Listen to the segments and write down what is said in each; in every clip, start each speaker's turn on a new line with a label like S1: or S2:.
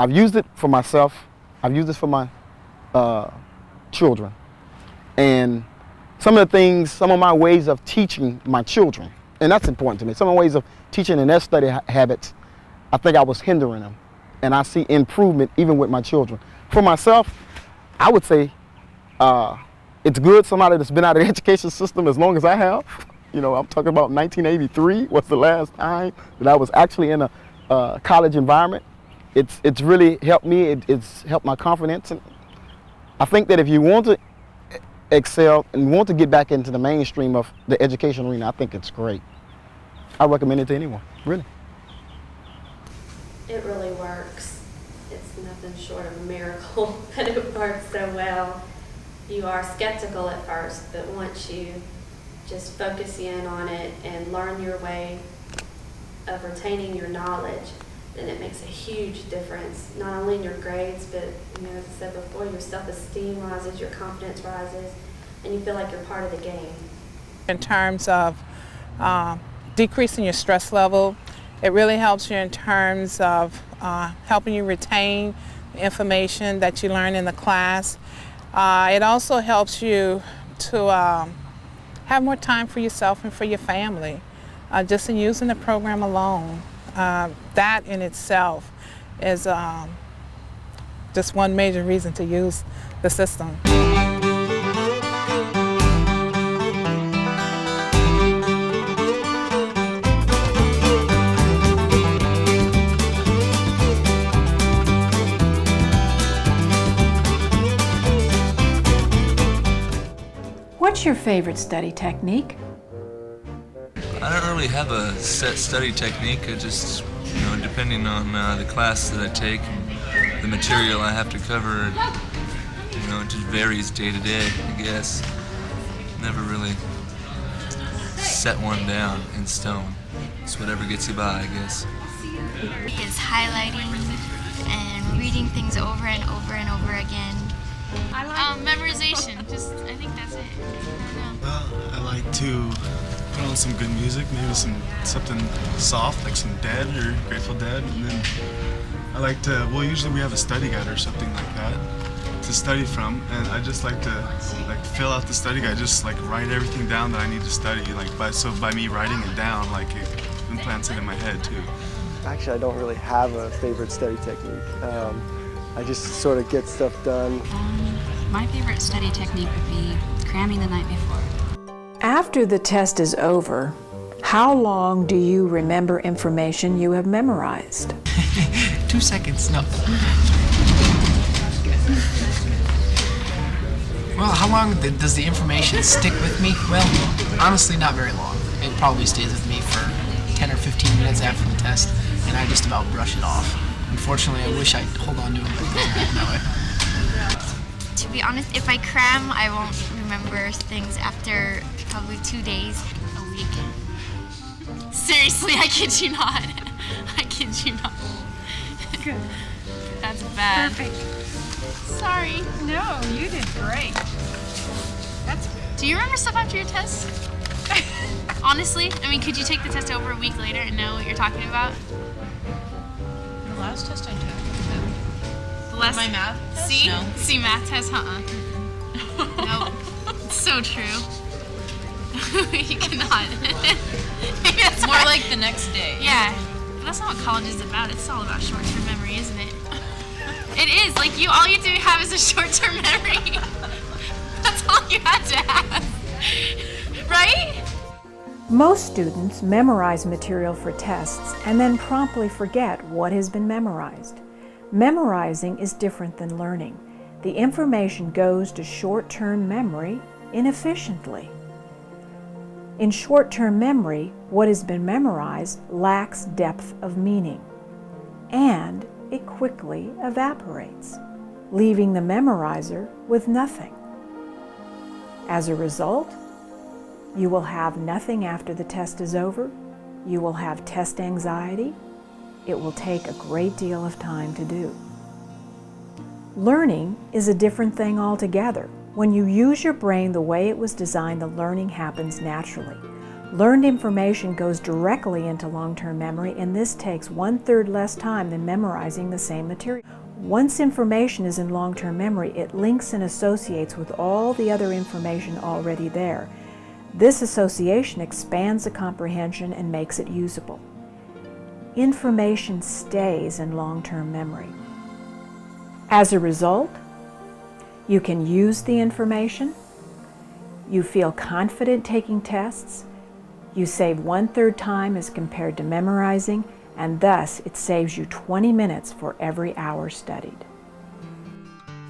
S1: I've used it for myself. I've used it for my children. And some of the things, some of my ways of teaching my children, and that's important to me, some of the ways of teaching in their study habits, I think I was hindering them. And I see improvement even with my children. For myself, I would say it's good somebody that's been out of the education system as long as I have. You know, I'm talking about 1983 was the last time that I was actually in a college environment. It's really helped me. It's helped my confidence. And I think that if you want to excel and want to get back into the mainstream of the education arena, I think it's great. I recommend it to anyone, really.
S2: It really works. It's nothing short of a miracle, but it works so well. You are skeptical at first, but once you just focus in on it and learn your way of retaining your knowledge, then it makes a huge difference, not only in your grades, but as I said before, your self-esteem rises, your confidence rises, and you feel like you're part of the game.
S3: In terms of decreasing your stress level, it really helps you in terms of helping you retain the information that you learn in the class. It also helps you to have more time for yourself and for your family, just in using the program alone. That in itself is just one major reason to use the system.
S4: What's your favorite study technique?
S5: I don't really have a set study technique. I just, depending on the class that I take and the material I have to cover, it just varies day to day, I guess. Never really set one down in stone. It's whatever gets you by, I guess.
S6: It's highlighting and reading things over and over and over again. Memorization. I think that's it. I don't know.
S7: Well, I like to put on some good music, maybe something soft, like some Dead or Grateful Dead, and then I like to, usually we have a study guide or something like that to study from, and I just like to fill out the study guide, just write everything down that I need to study, so by me writing it down, it implants it in my head too.
S8: Actually, I don't really have a favorite study technique. I just sort of get stuff done.
S9: My favorite study technique would be cramming the night before.
S4: After the test is over, how long do you remember information you have memorized?
S10: 2 seconds, no. Well, how long does the information stick with me? Well, honestly, not very long. It probably stays with me for 10 or 15 minutes after the test, and I just about brush it off. Unfortunately, I wish I'd hold on to it, but it doesn't happen that way.
S6: To be honest, if I cram, I won't remember things after probably 2 days, a week. Seriously, I kid you not. I kid you not.
S11: Good.
S6: That's bad.
S11: Perfect.
S6: Sorry.
S11: No, you did great.
S6: Do you remember stuff after your test? Honestly? Could you take the test over a week later and know what you're talking about?
S11: The last test I took. My math test?
S6: See?
S11: No.
S6: See, math test? Nope. It's so true. You cannot.
S11: It's more like the next day.
S6: Yeah. But that's not what college is about. It's all about short-term memory, isn't it? It is. All you do have is a short-term memory. That's all you have to have. Right?
S4: Most students memorize material for tests and then promptly forget what has been memorized. Memorizing is different than learning. The information goes to short-term memory inefficiently. In short-term memory, what has been memorized lacks depth of meaning, and it quickly evaporates, leaving the memorizer with nothing. As a result, you will have nothing after the test is over. You will have test anxiety. It will take a great deal of time to do. Learning is a different thing altogether. When you use your brain the way it was designed, the learning happens naturally. Learned information goes directly into long-term memory, and this takes 1/3 less time than memorizing the same material. Once information is in long-term memory, it links and associates with all the other information already there. This association expands the comprehension and makes it usable. Information stays in long-term memory. As a result, you can use the information, you feel confident taking tests, you save 1/3 time as compared to memorizing, and thus it saves you 20 minutes for every hour studied.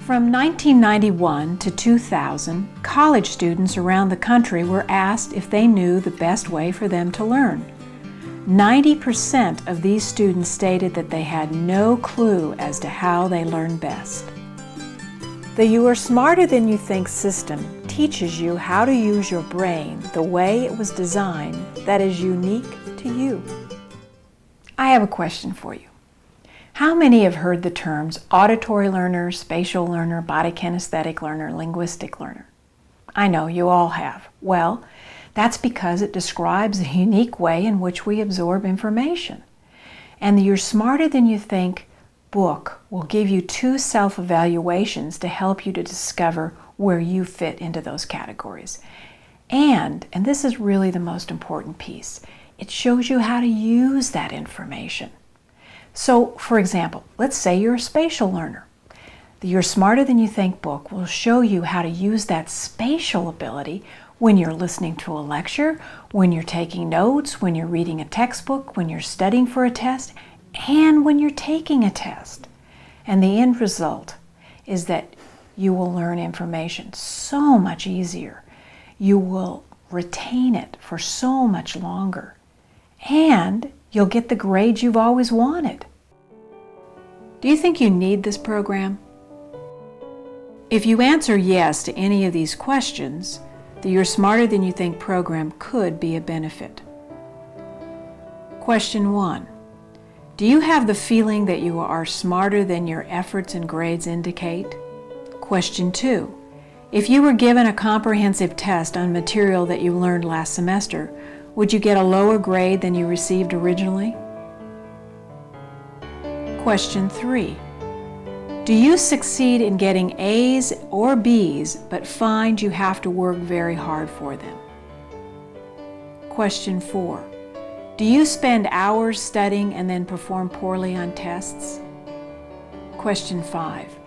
S4: From 1991 to 2000, college students around the country were asked if they knew the best way for them to learn. 90% of these students stated that they had no clue as to how they learn best. The You Are Smarter Than You Think system teaches you how to use your brain the way it was designed that is unique to you. I have a question for you. How many have heard the terms auditory learner, spatial learner, body kinesthetic learner, linguistic learner? I know you all have. Well, that's because it describes a unique way in which we absorb information. And the You're Smarter Than You Think book will give you 2 self-evaluations to help you to discover where you fit into those categories. And this is really the most important piece, it shows you how to use that information. So, for example, let's say you're a spatial learner. The You're Smarter Than You Think book will show you how to use that spatial ability when you're listening to a lecture, when you're taking notes, when you're reading a textbook, when you're studying for a test, and when you're taking a test. And the end result is that you will learn information so much easier. You will retain it for so much longer. And you'll get the grades you've always wanted. Do you think you need this program? If you answer yes to any of these questions, the You're Smarter Than You Think program could be a benefit. Question 1. Do you have the feeling that you are smarter than your efforts and grades indicate? Question 2. If you were given a comprehensive test on material that you learned last semester, would you get a lower grade than you received originally? Question 3. Do you succeed in getting A's or B's but find you have to work very hard for them? Question 4. Do you spend hours studying and then perform poorly on tests? Question 5.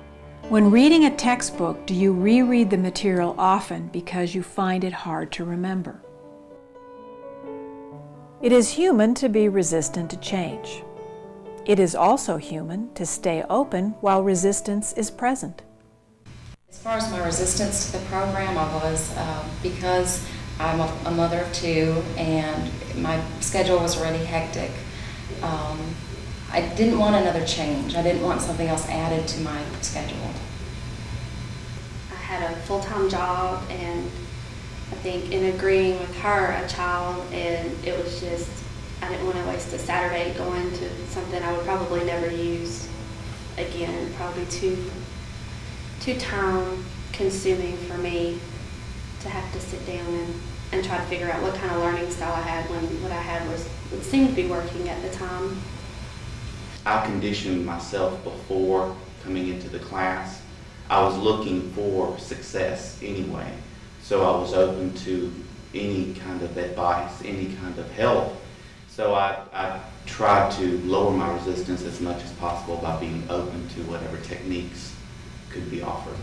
S4: When reading a textbook, do you reread the material often because you find it hard to remember? It is human to be resistant to change. It is also human to stay open while resistance is present.
S12: As far as my resistance to the program, I was, because I'm a mother of 2 and my schedule was already hectic. I didn't want another change. I didn't want something else added to my schedule.
S2: I had a full-time job, and I think in agreeing with her, a child, and it was just, I didn't want to waste a Saturday going to something I would probably never use again, probably too time consuming for me to have to sit down and try to figure out what kind of learning style I had when what I had what seemed to be working at the time.
S13: I conditioned myself before coming into the class. I was looking for success anyway, so I was open to any kind of advice, any kind of help. So I tried to lower my resistance as much as possible by being open to whatever techniques could be offered.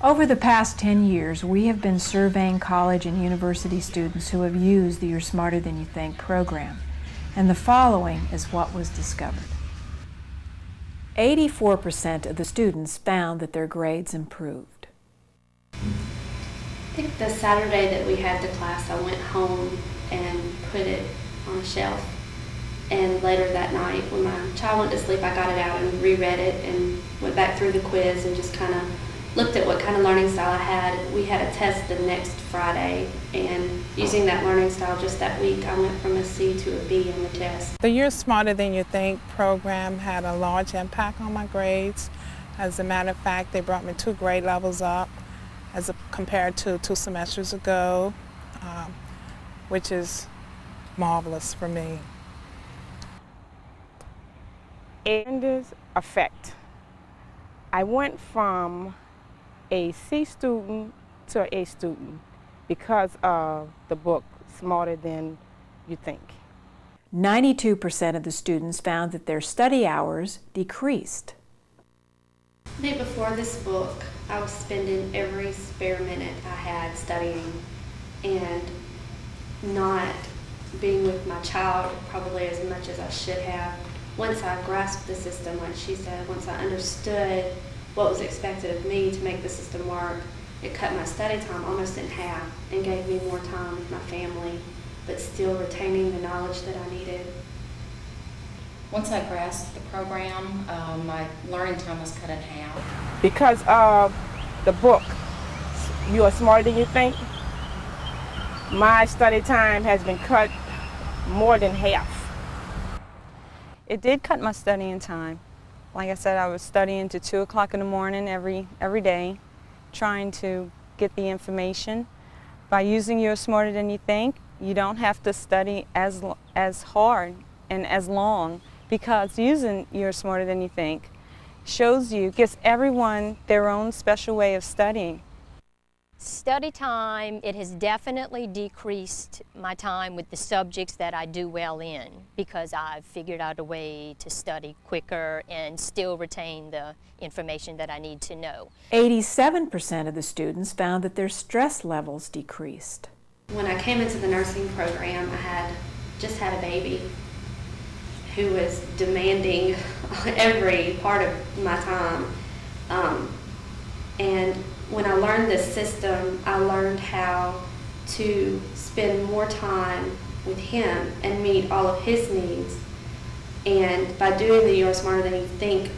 S4: Over the past 10 years, we have been surveying college and university students who have used the You're Smarter Than You Think program, and the following is what was discovered. 84% of the students found that their grades improved.
S2: I think the Saturday that we had the class, I went home and put it on a shelf. And later that night, when my child went to sleep, I got it out and reread it and went back through the quiz and just kind of looked at what kind of learning style I had. We had a test the next Friday, and using that learning style just that week, I went from a C to a B on the test.
S3: The You're Smarter Than You Think program had a large impact on my grades. As a matter of fact, they brought me 2 grade levels up compared to 2 semesters ago. which is marvelous for me.
S14: Tremendous effect. I went from a C student to an A student because of the book, Smarter Than You Think.
S4: 92% of the students found that their study hours decreased.
S2: Maybe before this book, I was spending every spare minute I had studying and not being with my child probably as much as I should have. Once I grasped the system, like she said, once I understood what was expected of me to make the system work, it cut my study time almost in half and gave me more time with my family, but still retaining the knowledge that I needed.
S12: Once I grasped the program, my learning time was cut in half.
S14: Because of the book, You Are Smarter Than You Think, my study time has been cut more than half.
S15: It did cut my studying time. Like I said, I was studying to 2 o'clock in the morning every day, trying to get the information. By using You're Smarter Than You Think, you don't have to study as hard and as long, because using You're Smarter Than You Think gives everyone their own special way of studying.
S16: Study time, it has definitely decreased my time with the subjects that I do well in, because I've figured out a way to study quicker and still retain the information that I need to know.
S4: 87% of the students found that their stress levels decreased.
S2: When I came into the nursing program, I just had a baby who was demanding every part of my time. And when I learned this system, I learned how to spend more time with him and meet all of his needs. And by doing the You're Smarter Than You Think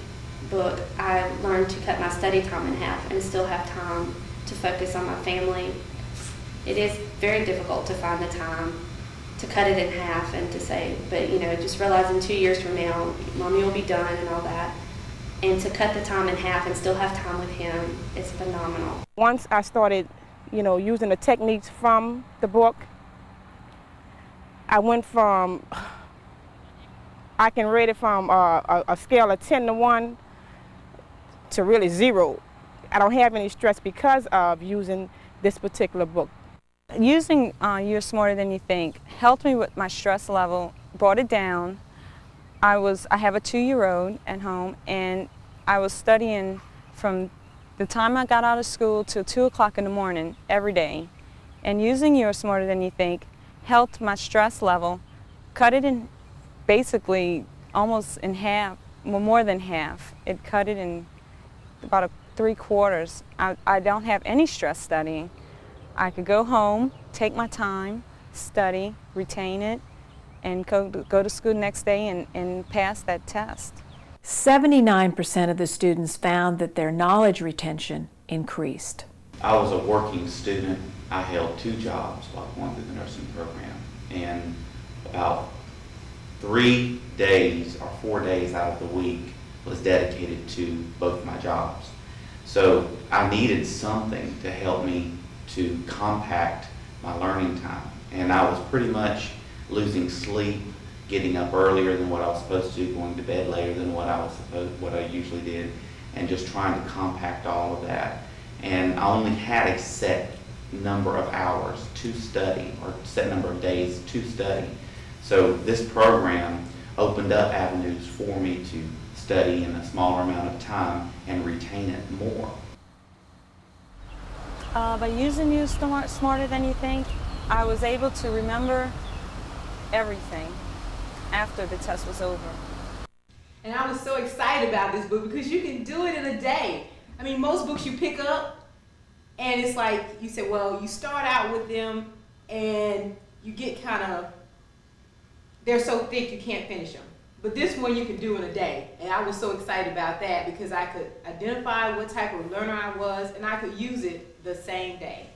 S2: book, I learned to cut my study time in half and still have time to focus on my family. It is very difficult to find the time to cut it in half and to say, but just realizing 2 years from now, Mommy will be done and all that. And to cut the time in half and still have time with him is phenomenal.
S14: Once I started, using the techniques from the book, I went from, I can rate it from a scale of 10 to 1 to really 0. I don't have any stress because of using this particular book.
S15: Using You're Smarter Than You Think helped me with my stress level, brought it down. I have a 2-year-old at home, and I was studying from the time I got out of school till 2 o'clock in the morning every day. And using You're Smarter Than You Think helped my stress level, cut it in basically almost in half, more than half. It cut it in about 3/4. I don't have any stress studying. I could go home, take my time, study, retain it, and go to school the next day and pass that test.
S4: 79% of the students found that their knowledge retention increased.
S13: I was a working student. I held 2 jobs while going through the nursing program, and about 3 days or 4 days out of the week was dedicated to both my jobs. So I needed something to help me to compact my learning time, and I was pretty much losing sleep, getting up earlier than what I was supposed to, going to bed later than what I usually did, and just trying to compact all of that. And I only had a set number of hours to study, or set number of days to study. So this program opened up avenues for me to study in a smaller amount of time and retain it more.
S15: By using You Smarter Than You Think, I was able to remember everything after the test was over.
S17: And I was so excited about this book because you can do it in a day. I mean, most books you pick up and it's like you say, well, you start out with them and you get they're so thick you can't finish them. But this one you can do in a day. And I was so excited about that because I could identify what type of learner I was and I could use it the same day.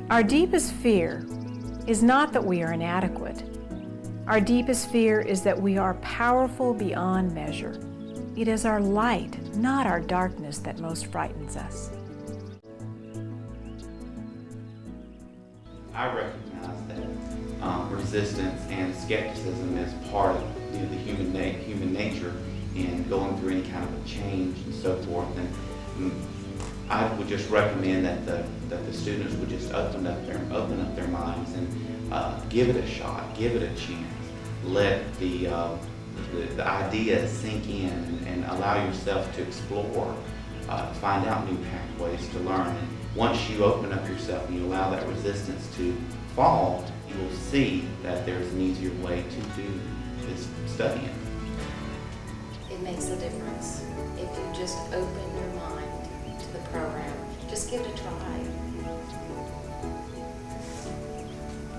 S4: Our deepest fear is not that we are inadequate, Our deepest fear is that we are powerful beyond measure. It is our light, not our darkness, that most frightens us.
S13: I recognize that resistance and skepticism is part of the human nature in going through any kind of a change and so forth. And I would just recommend that the students would just open up their minds and give it a shot, give it a chance. Let the ideas sink in and allow yourself to explore, find out new pathways to learn. And once you open up yourself and you allow that resistance to fall, you will see that there's an easier way to do this studying.
S12: It makes a difference if you just open your mind to the program. Just give it a try.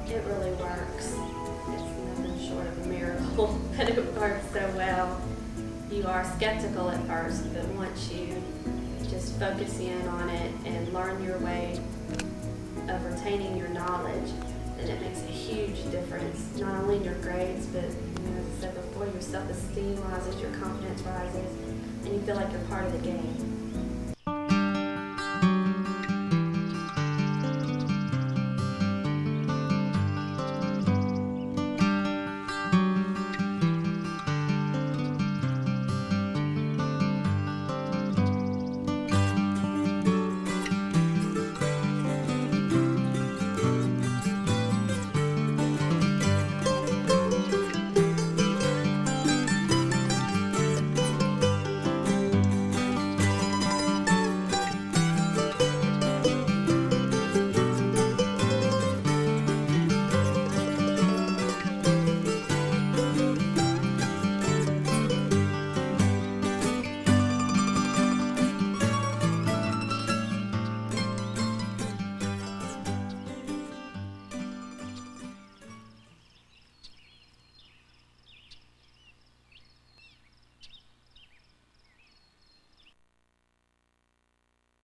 S2: It really works. It's nothing short of a miracle, but it works so well. You are skeptical at first, but once you just focus in on it and learn your way of retaining your knowledge, then it makes a huge difference, not only in your grades, but as I said before, your self-esteem rises, your confidence rises, and you feel like you're part of the game.